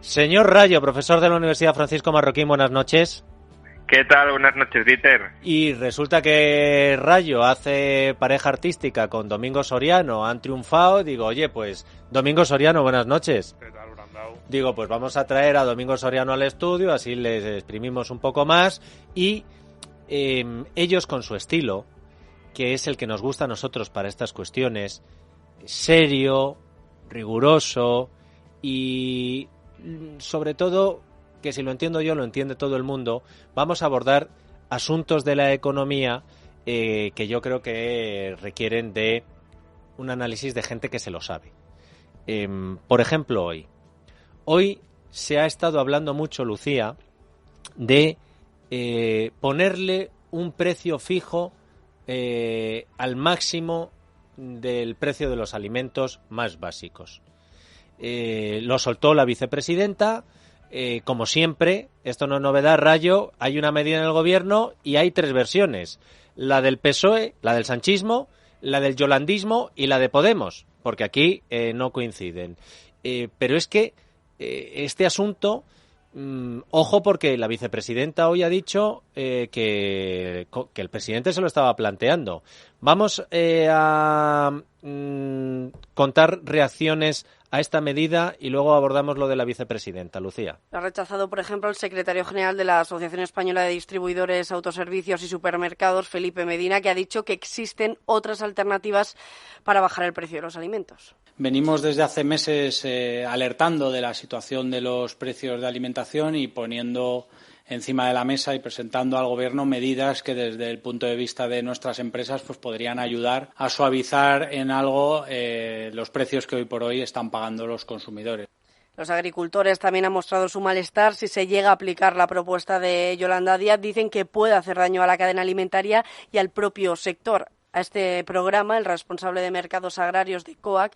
Señor Rayo, profesor de la Universidad Francisco Marroquín, buenas noches. ¿Qué tal? Buenas noches, Dieter. Y resulta que Rayo hace pareja artística con Domingo Soriano, han triunfado. Digo, oye, pues Domingo Soriano, buenas noches. ¿Qué tal, Brandao? Digo, pues vamos a traer a Domingo Soriano al estudio, así les exprimimos un poco más. Y ellos con su estilo, que es el que nos gusta a nosotros para estas cuestiones, serio, riguroso y sobre todo, que si lo entiendo yo, lo entiende todo el mundo, vamos a abordar asuntos de la economía que yo creo que requieren de un análisis de gente que se lo sabe. Por ejemplo, hoy se ha estado hablando mucho, Lucía, de ponerle un precio fijo al máximo del precio de los alimentos más básicos. Lo soltó la vicepresidenta. Como siempre, esto no es novedad, Rayo, hay una medida en el gobierno y hay tres versiones. La del PSOE, la del sanchismo, la del yolandismo y la de Podemos, porque aquí no coinciden. Pero es que este asunto, ojo, porque la vicepresidenta hoy ha dicho que el presidente se lo estaba planteando. Vamos a contar reacciones a esta medida y luego abordamos lo de la vicepresidenta. Lucía. Lo ha rechazado, por ejemplo, el secretario general de la Asociación Española de Distribuidores, Autoservicios y Supermercados, Felipe Medina, que ha dicho que existen otras alternativas para bajar el precio de los alimentos. Venimos desde hace meses alertando de la situación de los precios de alimentación y poniendo encima de la mesa y presentando al Gobierno medidas que desde el punto de vista de nuestras empresas pues podrían ayudar a suavizar en algo los precios que hoy por hoy están pagando los consumidores. Los agricultores también han mostrado su malestar si se llega a aplicar la propuesta de Yolanda Díaz. Dicen que puede hacer daño a la cadena alimentaria y al propio sector. A este programa, el responsable de mercados agrarios de COAC,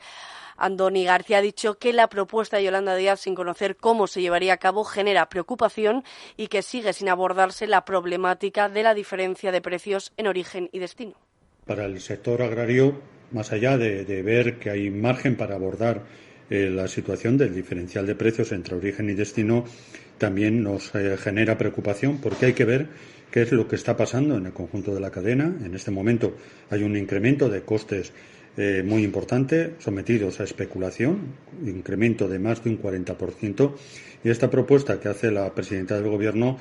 Andoni García, ha dicho que la propuesta de Yolanda Díaz, sin conocer cómo se llevaría a cabo, genera preocupación y que sigue sin abordarse la problemática de la diferencia de precios en origen y destino. Para el sector agrario, más allá de ver que hay margen para abordar la situación del diferencial de precios entre origen y destino, también nos genera preocupación porque hay que ver qué es lo que está pasando en el conjunto de la cadena. En este momento hay un incremento de costes muy importante, sometidos a especulación, incremento de más de un 40%, y esta propuesta que hace la presidenta del Gobierno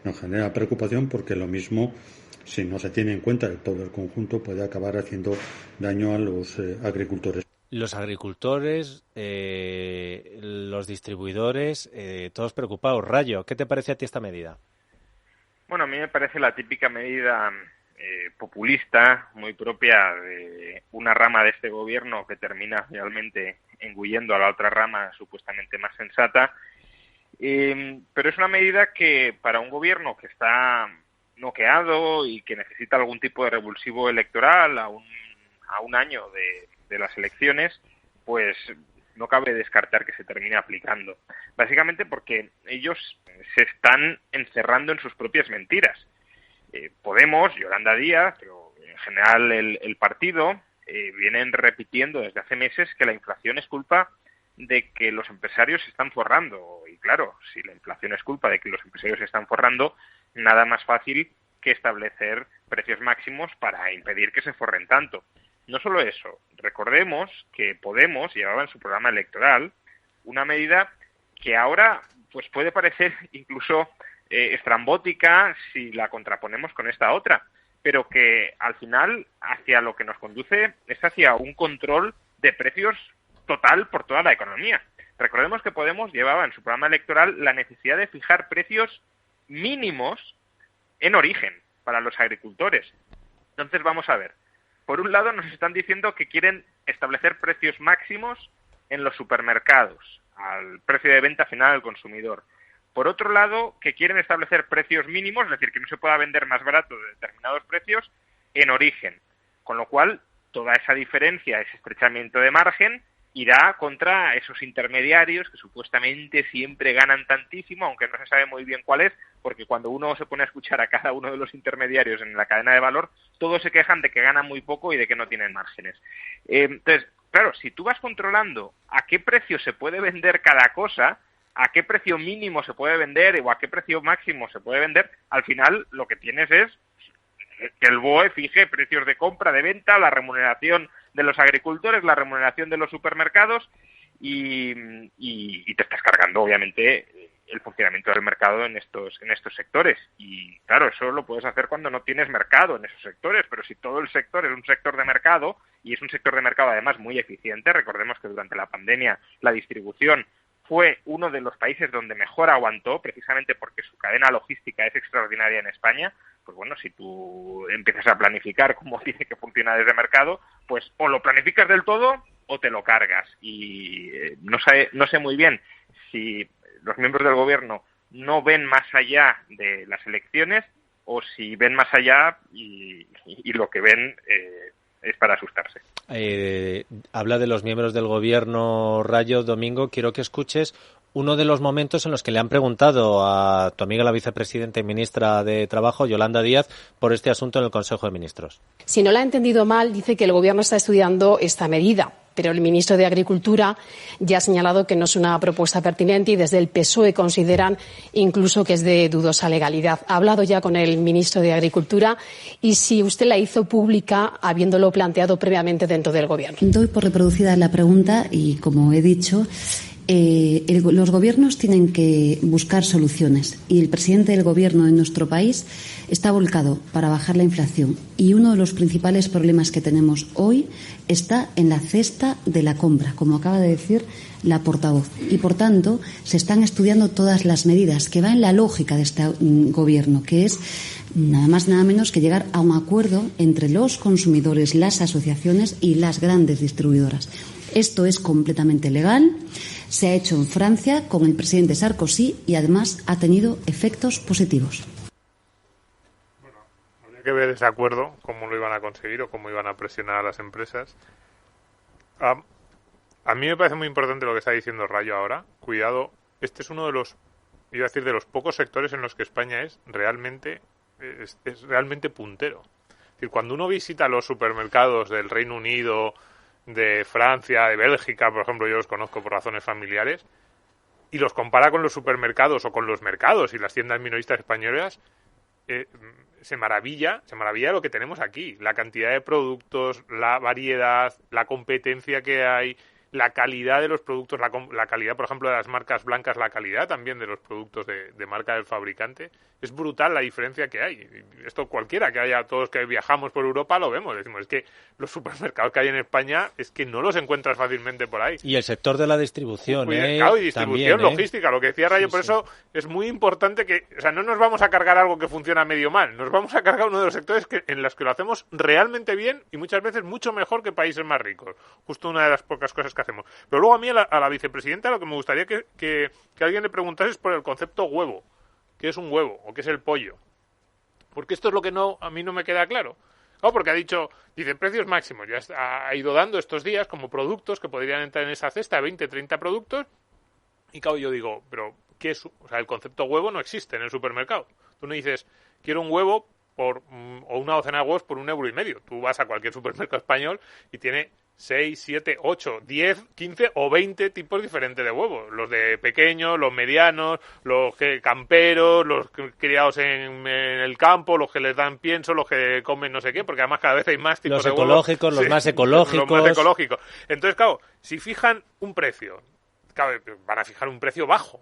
nos genera preocupación porque lo mismo, si no se tiene en cuenta todo el conjunto, puede acabar haciendo daño a los agricultores. Los agricultores, los distribuidores, todos preocupados. Rayo, ¿qué te parece a ti esta medida? Bueno, a mí me parece la típica medida populista, muy propia de una rama de este gobierno que termina finalmente engullendo a la otra rama supuestamente más sensata. Pero es una medida que para un gobierno que está noqueado y que necesita algún tipo de revulsivo electoral a un año de las elecciones, pues no cabe descartar que se termine aplicando. Básicamente porque ellos se están encerrando en sus propias mentiras. Podemos, Yolanda Díaz, pero en general el partido, vienen repitiendo desde hace meses que la inflación es culpa de que los empresarios se están forrando. Y claro, si la inflación es culpa de que los empresarios se están forrando, nada más fácil que establecer precios máximos para impedir que se forren tanto. No solo eso, recordemos que Podemos llevaba en su programa electoral una medida que ahora pues puede parecer incluso estrambótica si la contraponemos con esta otra, pero que al final hacia lo que nos conduce es hacia un control de precios total por toda la economía. Recordemos que Podemos llevaba en su programa electoral la necesidad de fijar precios mínimos en origen para los agricultores. Entonces vamos a ver. Por un lado nos están diciendo que quieren establecer precios máximos en los supermercados, al precio de venta final al consumidor. Por otro lado, que quieren establecer precios mínimos, es decir, que no se pueda vender más barato de determinados precios en origen. Con lo cual, toda esa diferencia, ese estrechamiento de margen, irá contra esos intermediarios que supuestamente siempre ganan tantísimo, aunque no se sabe muy bien cuál es, porque cuando uno se pone a escuchar a cada uno de los intermediarios en la cadena de valor, todos se quejan de que ganan muy poco y de que no tienen márgenes. Entonces, claro, si tú vas controlando a qué precio se puede vender cada cosa, a qué precio mínimo se puede vender o a qué precio máximo se puede vender, al final lo que tienes es que el BOE fije precios de compra, de venta, la remuneración de los agricultores, la remuneración de los supermercados y te estás cargando, obviamente, el funcionamiento del mercado en estos sectores. Y claro, eso lo puedes hacer cuando no tienes mercado en esos sectores, pero si todo el sector es un sector de mercado, y es un sector de mercado además muy eficiente, recordemos que durante la pandemia la distribución fue uno de los países donde mejor aguantó, precisamente porque su cadena logística es extraordinaria en España. Pues bueno, si tú empiezas a planificar cómo tiene que funcionar desde mercado, pues o lo planificas del todo o te lo cargas. Y no sé muy bien si los miembros del gobierno no ven más allá de las elecciones o si ven más allá y lo que ven es para asustarse. Habla de los miembros del gobierno, Rayo. Domingo, quiero que escuches uno de los momentos en los que le han preguntado a tu amiga la vicepresidenta y ministra de Trabajo, Yolanda Díaz, por este asunto en el Consejo de Ministros. Si no la ha entendido mal, dice que el Gobierno está estudiando esta medida, pero el ministro de Agricultura ya ha señalado que no es una propuesta pertinente y desde el PSOE consideran incluso que es de dudosa legalidad. Ha hablado ya con el ministro de Agricultura y si usted la hizo pública habiéndolo planteado previamente dentro del Gobierno. Doy por reproducida la pregunta y, como he dicho, los gobiernos tienen que buscar soluciones y el presidente del gobierno en nuestro país está volcado para bajar la inflación y uno de los principales problemas que tenemos hoy está en la cesta de la compra, como acaba de decir la portavoz, y por tanto se están estudiando todas las medidas que van en la lógica de este gobierno, que es nada más nada menos que llegar a un acuerdo entre los consumidores, las asociaciones y las grandes distribuidoras. Esto es completamente legal, se ha hecho en Francia con el presidente Sarkozy y además ha tenido efectos positivos. Bueno, habría que ver ese acuerdo, cómo lo iban a conseguir o cómo iban a presionar a las empresas. A mí me parece muy importante lo que está diciendo Rayo ahora. Cuidado, este es uno de los, iba a decir, de los pocos sectores en los que España es realmente puntero. Es decir, cuando uno visita los supermercados del Reino Unido, de Francia, de Bélgica, por ejemplo, yo los conozco por razones familiares, y los compara con los supermercados o con los mercados y las tiendas minoristas españolas, se maravilla de lo que tenemos aquí, la cantidad de productos, la variedad, la competencia que hay, la calidad de los productos, la calidad, por ejemplo, de las marcas blancas, la calidad también de los productos de marca del fabricante. Es brutal la diferencia que hay. Esto cualquiera que haya, todos que viajamos por Europa lo vemos. Decimos, es que los supermercados que hay en España es que no los encuentras fácilmente por ahí. Y el sector de la distribución. Claro, y distribución, también, logística, lo que decía Rayo, sí, por eso es muy importante que, o sea, no nos vamos a cargar algo que funciona medio mal, nos vamos a cargar uno de los sectores en los que lo hacemos realmente bien y muchas veces mucho mejor que países más ricos. Justo una de las pocas cosas que hacemos. Pero luego a mí, a la vicepresidenta, lo que me gustaría que alguien le preguntase es por el concepto huevo. ¿Qué es un huevo o qué es el pollo? Porque esto es lo que a mí no me queda claro. Claro, porque dice precios máximos. Ya ha ido dando estos días como productos que podrían entrar en esa cesta, 20, 30 productos. Y claro, yo digo, pero ¿qué es? O sea, el concepto huevo no existe en el supermercado. Tú no dices, quiero un huevo o una docena de huevos por 1,5 €. Tú vas a cualquier supermercado español y tiene 6, 7, 8, 10, 15 o 20 tipos diferentes de huevos. Los de pequeños, los medianos, los camperos, los criados en el campo, los que les dan pienso, los que comen no sé qué, porque además cada vez hay más tipos de huevos. Los ecológicos, los más ecológicos. Los más ecológicos. Entonces, claro, si fijan un precio, claro, van a fijar un precio bajo.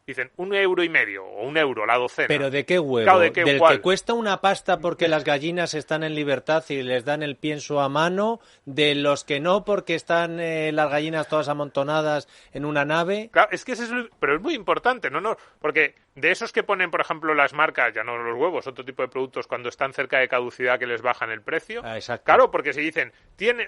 Dicen 1,5 € o 1 € la docena. ¿Pero de qué huevo? Claro, ¿Del que cuesta una pasta porque las gallinas están en libertad y les dan el pienso a mano? ¿De los que no porque están las gallinas todas amontonadas en una nave? Claro, es que pero es muy importante, ¿no? Porque de esos que ponen, por ejemplo, las marcas, ya no los huevos, otro tipo de productos, cuando están cerca de caducidad que les bajan el precio. Exacto. Claro, porque si dicen,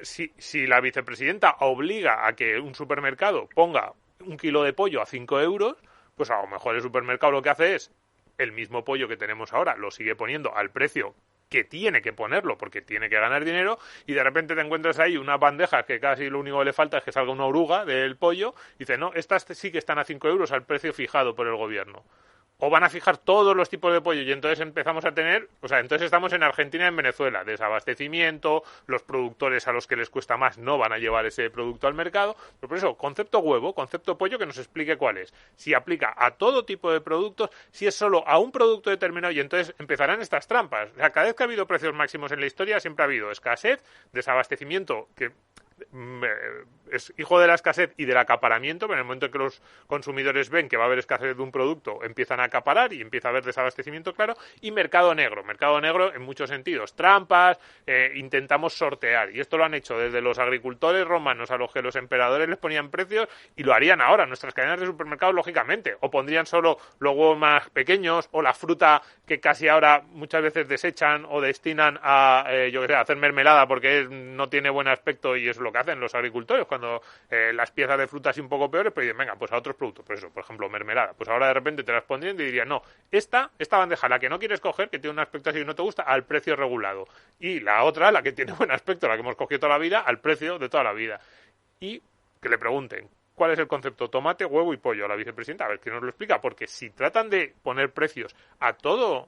si la vicepresidenta obliga a que un supermercado ponga 1 kilo de pollo a 5 €, pues a lo mejor el supermercado lo que hace es el mismo pollo que tenemos ahora, lo sigue poniendo al precio que tiene que ponerlo porque tiene que ganar dinero y de repente te encuentras ahí unas bandejas que casi lo único que le falta es que salga una oruga del pollo y dice, no, estas sí que están a 5 € al precio fijado por el gobierno. o van a fijar todos los tipos de pollo y entonces empezamos a tener, entonces estamos en Argentina y en Venezuela, desabastecimiento, los productores a los que les cuesta más no van a llevar ese producto al mercado, pero por eso, concepto huevo, concepto pollo, que nos explique cuál es, si aplica a todo tipo de productos, si es solo a un producto determinado y entonces empezarán estas trampas. O sea, cada vez que ha habido precios máximos en la historia siempre ha habido escasez, desabastecimiento, que es hijo de la escasez y del acaparamiento, pero en el momento en que los consumidores ven que va a haber escasez de un producto, empiezan a acaparar y empieza a haber desabastecimiento, claro, y mercado negro en muchos sentidos, trampas, intentamos sortear, y esto lo han hecho desde los agricultores romanos a los que los emperadores les ponían precios, y lo harían ahora nuestras cadenas de supermercados, lógicamente, o pondrían solo los huevos más pequeños, o la fruta que casi ahora muchas veces desechan o destinan a, a hacer mermelada porque no tiene buen aspecto, y es lo que hacen los agricultores cuando las piezas de fruta así un poco peores, pues dicen, venga, pues a otros productos, pues eso, por ejemplo, mermelada, pues ahora de repente te las pondrían y dirían, no, esta bandeja, la que no quieres coger, que tiene un aspecto así y no te gusta, al precio regulado, y la otra, la que tiene buen aspecto, la que hemos cogido toda la vida, al precio de toda la vida. Y que le pregunten, ¿cuál es el concepto? Tomate, huevo y pollo a la vicepresidenta, a ver quién nos lo explica, porque si tratan de poner precios a todo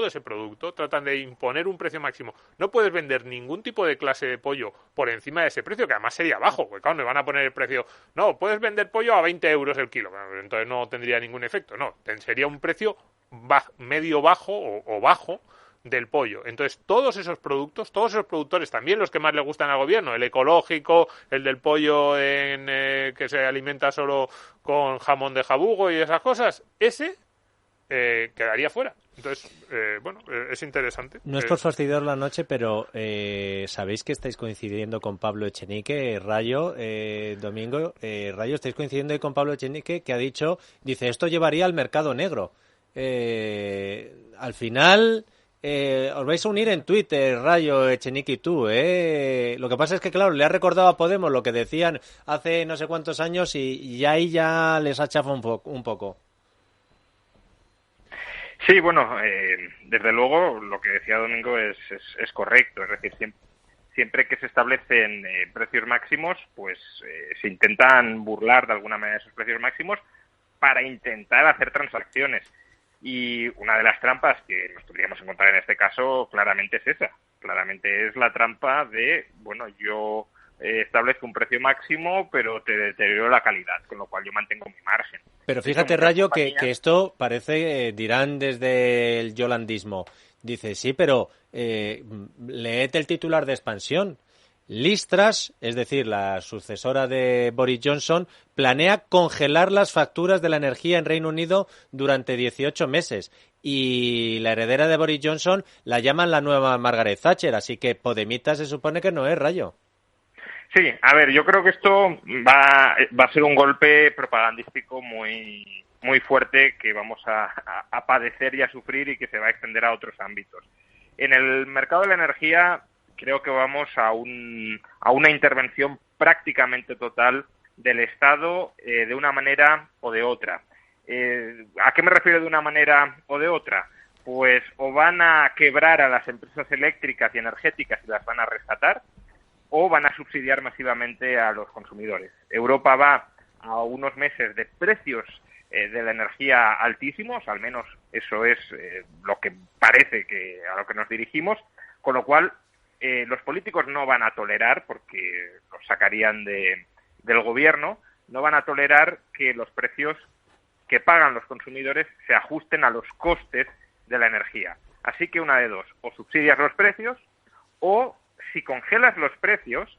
ese producto, tratan de imponer un precio máximo, no puedes vender ningún tipo de clase de pollo por encima de ese precio, que además sería bajo, porque claro, no van a poner el precio, no, puedes vender pollo a 20 euros el kilo, entonces no tendría ningún efecto, no, sería un precio medio bajo o bajo del pollo. Entonces, todos esos productores, también los que más le gustan al gobierno, el ecológico, el del pollo que se alimenta solo con jamón de jabugo y esas cosas, ese quedaría fuera. Entonces, es interesante. No es por fastidiar la noche, pero sabéis que estáis coincidiendo con Pablo Echenique, Rayo, Domingo, Rayo, estáis coincidiendo con Pablo Echenique, que dice, esto llevaría al mercado negro. Al final... os vais a unir en Twitter, Rayo, Echenique y tú, Lo que pasa es que, claro, le ha recordado a Podemos lo que decían hace no sé cuántos años y ahí ya les achafa un poco. Sí, bueno, desde luego lo que decía Domingo es correcto. Es decir, siempre que se establecen precios máximos, pues se intentan burlar de alguna manera esos precios máximos para intentar hacer transacciones. Y una de las trampas que nos podríamos encontrar en este caso claramente es esa. Claramente es la trampa de, yo establezco un precio máximo, pero te deterioro la calidad, con lo cual yo mantengo mi margen. Pero fíjate, Rayo, que esto parece, dirán desde el yolandismo, dice, sí, pero léete el titular de Expansión. Liz Truss, es decir, la sucesora de Boris Johnson, planea congelar las facturas de la energía en Reino Unido durante 18 meses. Y la heredera de Boris Johnson la llaman la nueva Margaret Thatcher, así que Podemita se supone que no es, Rayo. Sí, a ver, yo creo que esto va a ser un golpe propagandístico muy, muy fuerte que vamos a padecer y a sufrir y que se va a extender a otros ámbitos. En el mercado de la energía creo que vamos a una intervención prácticamente total del Estado de una manera o de otra. ¿A qué me refiero de una manera o de otra? Pues o van a quebrar a las empresas eléctricas y energéticas y las van a rescatar, o van a subsidiar masivamente a los consumidores. Europa va a unos meses de precios de la energía altísimos, al menos eso es lo que parece que a lo que nos dirigimos, con lo cual los políticos no van a tolerar, porque los sacarían del gobierno, no van a tolerar que los precios que pagan los consumidores se ajusten a los costes de la energía. Así que una de dos, o subsidias los precios, o si congelas los precios,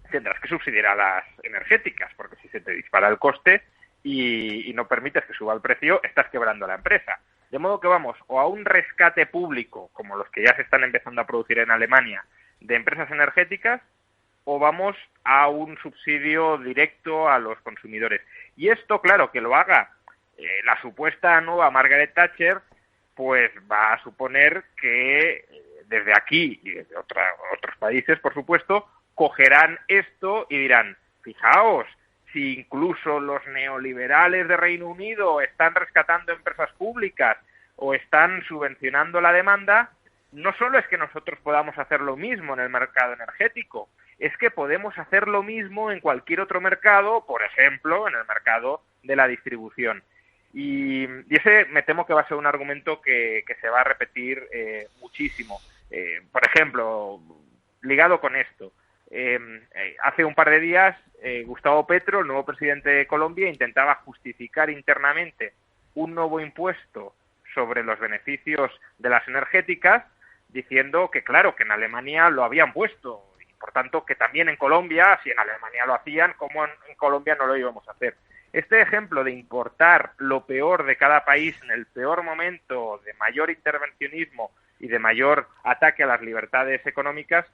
tendrás que subsidiar a las energéticas, porque si se te dispara el coste y no permites que suba el precio, estás quebrando a la empresa. De modo que vamos o a un rescate público, como los que ya se están empezando a producir en Alemania, de empresas energéticas, o vamos a un subsidio directo a los consumidores. Y esto, claro, que lo haga la supuesta nueva Margaret Thatcher, pues va a suponer que desde aquí y desde otros países, por supuesto, cogerán esto y dirán, fijaos, si incluso los neoliberales de Reino Unido están rescatando empresas públicas o están subvencionando la demanda, no solo es que nosotros podamos hacer lo mismo en el mercado energético, es que podemos hacer lo mismo en cualquier otro mercado, por ejemplo, en el mercado de la distribución. Y ese me temo que va a ser un argumento que se va a repetir muchísimo. Por ejemplo, ligado con esto, hace un par de días Gustavo Petro, el nuevo presidente de Colombia, intentaba justificar internamente un nuevo impuesto sobre los beneficios de las energéticas, diciendo que claro, que en Alemania lo habían puesto y por tanto que también en Colombia, si en Alemania lo hacían, como en Colombia no lo íbamos a hacer. Este ejemplo de importar lo peor de cada país en el peor momento, de mayor intervencionismo y de mayor ataque a las libertades económicas,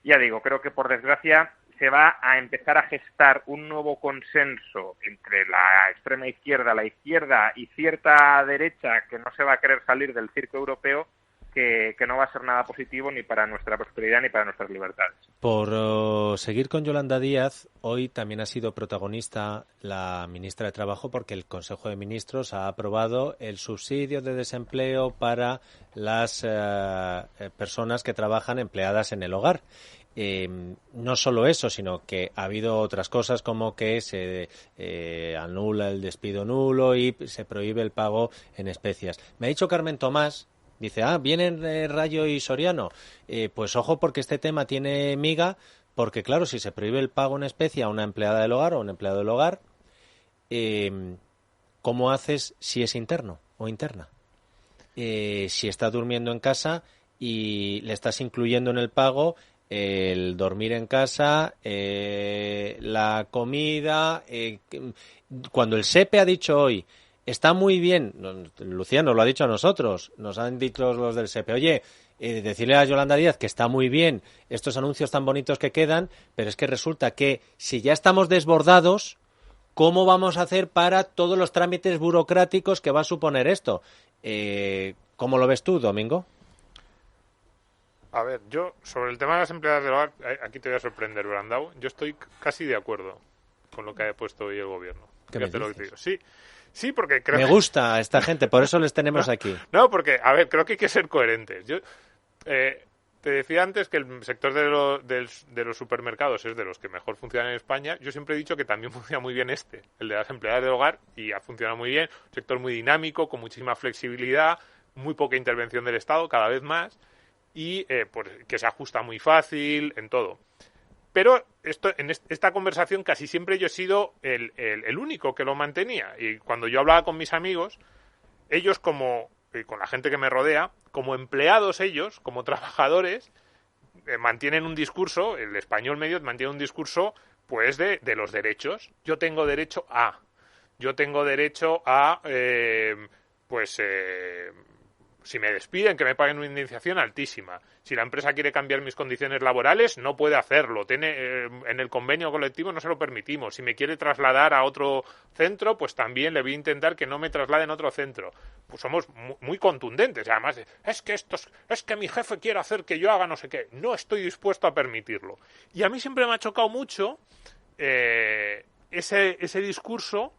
ya digo, creo que por desgracia se va a empezar a gestar un nuevo consenso entre la extrema izquierda, la izquierda y cierta derecha que no se va a querer salir del circo europeo, que no va a ser nada positivo ni para nuestra prosperidad ni para nuestras libertades. Por seguir con Yolanda Díaz, hoy también ha sido protagonista la ministra de Trabajo porque el Consejo de Ministros ha aprobado el subsidio de desempleo para las personas que trabajan empleadas en el hogar. No solo eso, sino que ha habido otras cosas como que se anula el despido nulo y se prohíbe el pago en especias. Me ha dicho Carmen Tomás, dice, vienen Rayo y Soriano. Pues ojo, porque este tema tiene miga, porque claro, si se prohíbe el pago en especie a una empleada del hogar o un empleado del hogar, ¿cómo haces si es interno o interna? Si está durmiendo en casa y le estás incluyendo en el pago el dormir en casa, la comida, cuando el SEPE ha dicho hoy, está muy bien, Lucía nos lo ha dicho a nosotros, nos han dicho los del SEPE, oye, decirle a Yolanda Díaz que está muy bien estos anuncios tan bonitos que quedan, pero es que resulta que si ya estamos desbordados, ¿cómo vamos a hacer para todos los trámites burocráticos que va a suponer esto? ¿Cómo lo ves tú, Domingo? A ver, yo, sobre el tema de las empleadas del hogar, aquí te voy a sorprender, Brandao. Yo estoy casi de acuerdo con lo que ha puesto hoy el gobierno. ¿Qué me dices? Lo que te digo. Sí, porque creo Me gusta a esta gente, por eso les tenemos aquí. No, porque, a ver, creo que hay que ser coherentes. Yo te decía antes que el sector de los supermercados es de los que mejor funciona en España. Yo siempre he dicho que también funciona muy bien el de las empleadas del hogar, y ha funcionado muy bien. Un sector muy dinámico, con muchísima flexibilidad, muy poca intervención del Estado, cada vez más, y que se ajusta muy fácil en todo. Pero en esta conversación casi siempre yo he sido el único que lo mantenía. Y cuando yo hablaba con mis amigos, ellos con la gente que me rodea, como empleados ellos, como trabajadores, mantienen un discurso, el español medio mantiene un discurso pues de los derechos. Yo tengo derecho a si me despiden, que me paguen una indemnización altísima. Si la empresa quiere cambiar mis condiciones laborales, no puede hacerlo. En el convenio colectivo no se lo permitimos. Si me quiere trasladar a otro centro, pues también le voy a intentar que no me trasladen a otro centro. Pues somos muy contundentes. Además, es que mi jefe quiere hacer que yo haga no sé qué. No estoy dispuesto a permitirlo. Y a mí siempre me ha chocado mucho ese discurso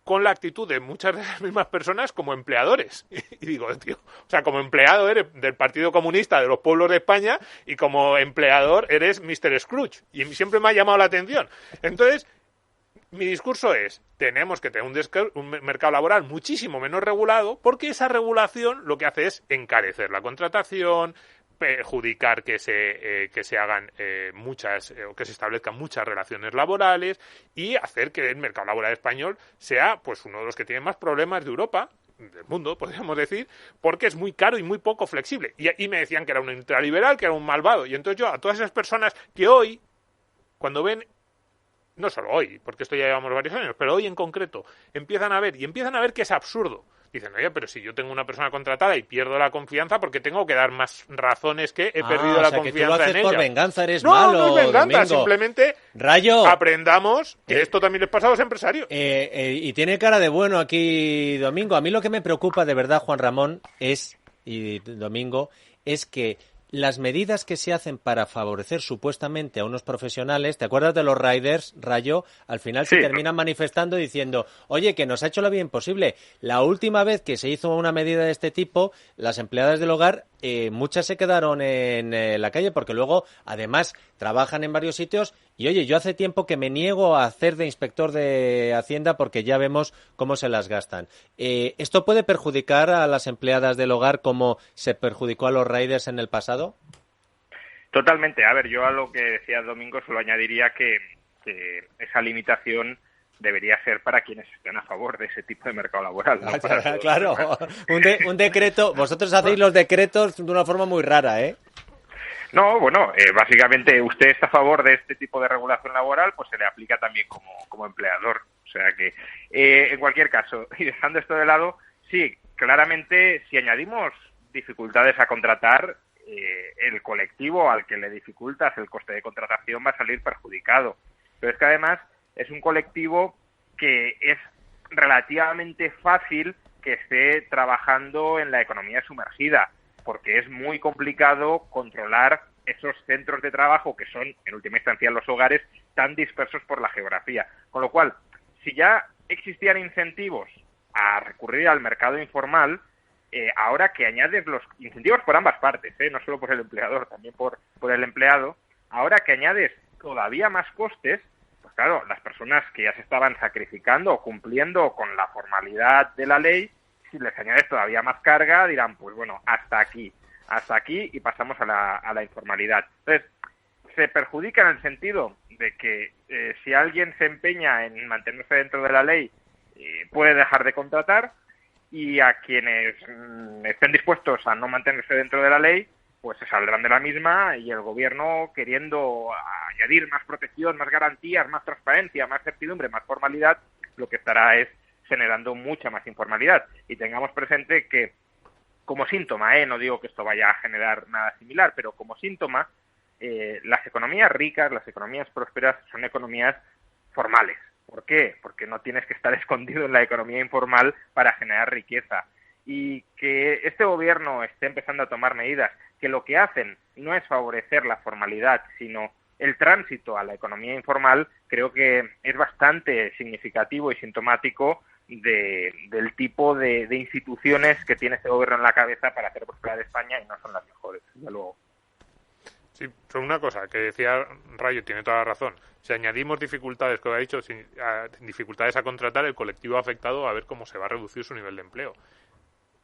con la actitud de muchas de las mismas personas como empleadores. Y digo, tío, o sea, como empleado eres del Partido Comunista de los Pueblos de España y como empleador eres Mr. Scrooge. Y siempre me ha llamado la atención. Entonces, mi discurso es, tenemos que tener un mercado laboral muchísimo menos regulado, porque esa regulación lo que hace es encarecer la contratación, perjudicar que se hagan o que se establezcan muchas relaciones laborales y hacer que el mercado laboral español sea pues uno de los que tiene más problemas de Europa, del mundo, podríamos decir, porque es muy caro y muy poco flexible. Y me decían que era un ultraliberal, que era un malvado. Y entonces yo, a todas esas personas que hoy, cuando ven, no solo hoy, porque esto ya llevamos varios años, pero hoy en concreto, empiezan a ver que es absurdo. Dicen, oye, pero si yo tengo una persona contratada y pierdo la confianza, porque tengo que dar más razones que he perdido la confianza en ella. Que tú lo haces por venganza, eres malo, No es venganza, Domingo. Simplemente Rayo, aprendamos que esto también les pasa a los empresarios. Y tiene cara de bueno aquí, Domingo. A mí lo que me preocupa de verdad, Juan Ramón, y Domingo, es que las medidas que se hacen para favorecer supuestamente a unos profesionales, ¿te acuerdas de los riders, Rayo? Al final se terminan manifestando diciendo, oye, que nos ha hecho la vida imposible. La última vez que se hizo una medida de este tipo, las empleadas del hogar muchas se quedaron en la calle porque luego, además, trabajan en varios sitios y, oye, yo hace tiempo que me niego a hacer de inspector de Hacienda porque ya vemos cómo se las gastan. ¿Esto puede perjudicar a las empleadas del hogar como se perjudicó a los riders en el pasado? Totalmente. A ver, yo a lo que decía Domingo solo añadiría que esa limitación debería ser para quienes estén a favor de ese tipo de mercado laboral. ¿No? Claro, un decreto. Vosotros hacéis los decretos de una forma muy rara, ¿eh? No, bueno, básicamente usted está a favor de este tipo de regulación laboral, pues se le aplica también como empleador. O sea que, en cualquier caso, y dejando esto de lado, sí, claramente, si añadimos dificultades a contratar, el colectivo al que le dificultas el coste de contratación va a salir perjudicado. Pero es que además es un colectivo que es relativamente fácil que esté trabajando en la economía sumergida, porque es muy complicado controlar esos centros de trabajo que son, en última instancia, los hogares tan dispersos por la geografía. Con lo cual, si ya existían incentivos a recurrir al mercado informal, ahora que añades los incentivos por ambas partes, no solo por el empleador, también por el empleado, ahora que añades todavía más costes, pues claro, las personas que ya se estaban sacrificando o cumpliendo con la formalidad de la ley, si les añades todavía más carga, dirán, pues bueno, hasta aquí y pasamos a la informalidad. Entonces, se perjudica en el sentido de que si alguien se empeña en mantenerse dentro de la ley, puede dejar de contratar, y a quienes estén dispuestos a no mantenerse dentro de la ley, pues se saldrán de la misma, y el gobierno, queriendo añadir más protección, más garantías, más transparencia, más certidumbre, más formalidad, lo que estará es generando mucha más informalidad. Y tengamos presente que, como síntoma, no digo que esto vaya a generar nada similar, pero como síntoma, las economías ricas, las economías prósperas son economías formales. ¿Por qué? Porque no tienes que estar escondido en la economía informal para generar riqueza. Y que este gobierno esté empezando a tomar medidas que lo que hacen no es favorecer la formalidad, sino el tránsito a la economía informal, creo que es bastante significativo y sintomático del tipo de instituciones que tiene este gobierno en la cabeza para hacer prosperar España, y no son las mejores, desde luego. Sí, son una cosa que decía Rayo, tiene toda la razón. Si añadimos dificultades, como ha dicho, dificultades a contratar, el colectivo afectado va a ver cómo se va a reducir su nivel de empleo.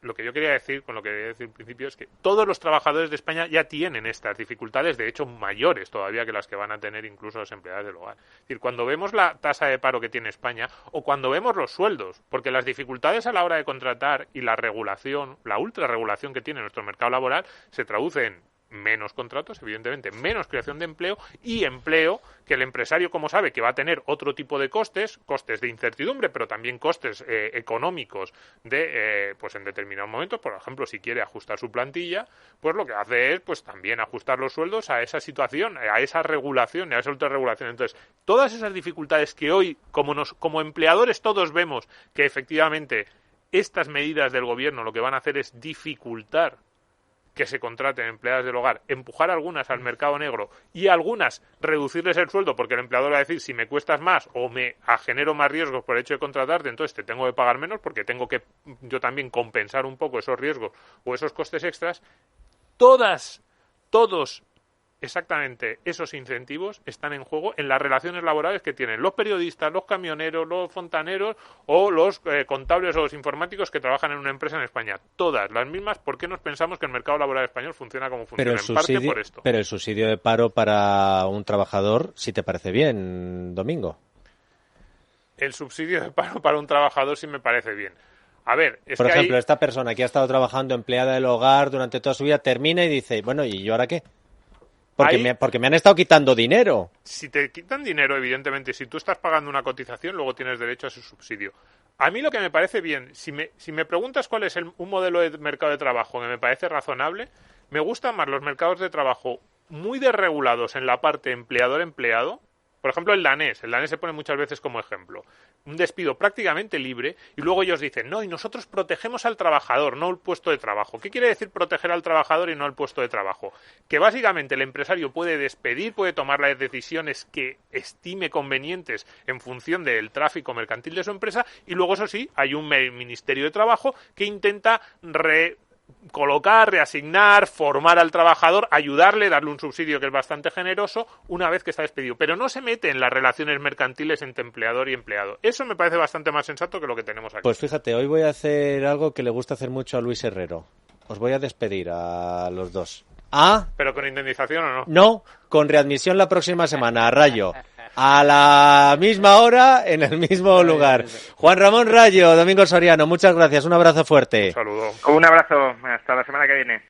Lo que yo quería decir, con lo que quería decir al principio, es que todos los trabajadores de España ya tienen estas dificultades, de hecho mayores todavía que las que van a tener incluso las empleadas del hogar. Es decir, cuando vemos la tasa de paro que tiene España, o cuando vemos los sueldos, porque las dificultades a la hora de contratar y la regulación, la ultrarregulación que tiene nuestro mercado laboral, se traduce en menos contratos, evidentemente, menos creación de empleo, y empleo que el empresario, como sabe, que va a tener otro tipo de costes de incertidumbre, pero también costes económicos pues en determinados momentos, por ejemplo, si quiere ajustar su plantilla, pues lo que hace es pues también ajustar los sueldos a esa situación, a esa regulación, a esa ultrarregulación. Entonces, todas esas dificultades que hoy, como empleadores, todos vemos que efectivamente estas medidas del gobierno lo que van a hacer es dificultar que se contraten empleadas del hogar, empujar algunas al mercado negro y algunas reducirles el sueldo porque el empleador va a decir, si me cuestas más o me genero más riesgos por el hecho de contratarte, entonces te tengo que pagar menos porque tengo que yo también compensar un poco esos riesgos o esos costes extras. Todos exactamente esos incentivos están en juego en las relaciones laborales que tienen los periodistas, los camioneros, los fontaneros o los contables o los informáticos que trabajan en una empresa en España. Todas las mismas. ¿Por qué nos pensamos que el mercado laboral español funciona como funciona? En parte por esto. Pero el subsidio de paro para un trabajador, ¿sí te parece bien, Domingo? El subsidio de paro para un trabajador sí me parece bien. A ver, por ejemplo, esta persona que ha estado trabajando empleada del hogar durante toda su vida termina y dice, bueno, ¿y yo ahora qué? Porque me han estado quitando dinero. Si te quitan dinero, evidentemente, si tú estás pagando una cotización, luego tienes derecho a ese subsidio. A mí lo que me parece bien, si me preguntas cuál es un modelo de mercado de trabajo que me parece razonable, me gustan más los mercados de trabajo muy desregulados en la parte empleador-empleado. Por ejemplo, el danés se pone muchas veces como ejemplo. Un despido prácticamente libre y luego ellos dicen, no, y nosotros protegemos al trabajador, no el puesto de trabajo. ¿Qué quiere decir proteger al trabajador y no el puesto de trabajo? Que básicamente el empresario puede despedir, puede tomar las decisiones que estime convenientes en función del tráfico mercantil de su empresa y luego, eso sí, hay un ministerio de trabajo que intenta colocar, reasignar, formar al trabajador, ayudarle, darle un subsidio que es bastante generoso una vez que está despedido. Pero no se mete en las relaciones mercantiles entre empleador y empleado. Eso me parece bastante más sensato que lo que tenemos aquí. Pues fíjate, hoy voy a hacer algo que le gusta hacer mucho a Luis Herrero. Os voy a despedir a los dos. ¿Pero con indemnización o no? No, con readmisión la próxima semana, a Rayo. A la misma hora, en el mismo lugar. Juan Ramón Rayo, Domingo Soriano, muchas gracias, un abrazo fuerte. Un saludo. Un abrazo, hasta la semana que viene.